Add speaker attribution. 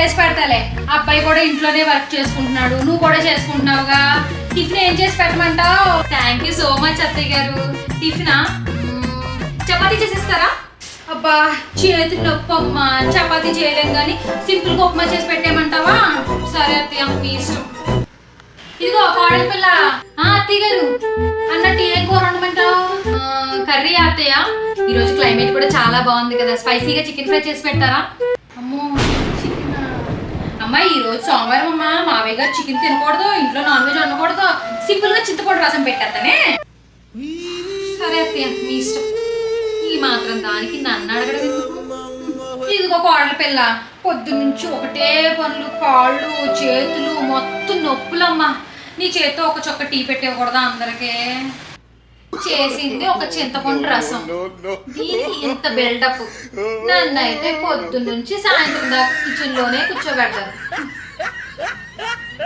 Speaker 1: చేసి పెడతాలే. అబ్బాయి కూడా ఇంట్లోనే వర్క్ చేసుకుంటున్నాడు, నువ్వు కూడా చేసుకుంటున్నావుగా. టిఫిన్ ఏం చేసి పెట్టమంటావు? థ్యాంక్ యూ సో మచ్ అత్తయ్య గారు. టిఫినా చపాతీ చేసేస్తారా? అబ్బా చేతులు నొప్పి అమ్మా, చపాతీ చేయలేం కానీ సింపుల్గా ఉప్మా చేసి పెట్టేయమంటావా? సరే అత్తయ్య మీ ఇష్టం. ఇదిగో కోడలి పిల్ల. అత్తయ్య గారు అన్నట్టు ఏం కూర వండమంటావు? కర్రీ అత్తయ్య. ఈరోజు క్లైమేట్ కూడా చాలా బాగుంది కదా, స్పైసీగా చికెన్ ఫ్రై చేసి పెట్టారా? అమ్మో చికెన్ అమ్మా, ఈరోజు సోమవారం అమ్మా, మావయ్య గారు చికెన్ తినకూడదు, ఇంట్లో నాన్ వెజ్ వండకూడదు, సింపుల్గా చింతపండు రసం పెట్టేస్తానే. సరే అత్తయ్య మీ ఇష్టం. ఈ మాత్రం దానికి నన్ను అడగడం ఎందుకు? ఇదిగో కోడల పిల్ల, పొద్దున్నుంచి ఒకటే పనులు, కాళ్ళు చేతులు మొత్తం నొప్పులమ్మా. నీ చేతితో ఒక చొక్క టీ పెట్టివ్వకూడదా అందరికీ? చేసింది ఒక చింతపండు రసం, దీనికి ఇంత బిల్డప్. నన్ను అయితే పొద్దున్నుంచి సాయంత్రం దాకా కిచెన్ లోనే కూర్చోబెడతారు.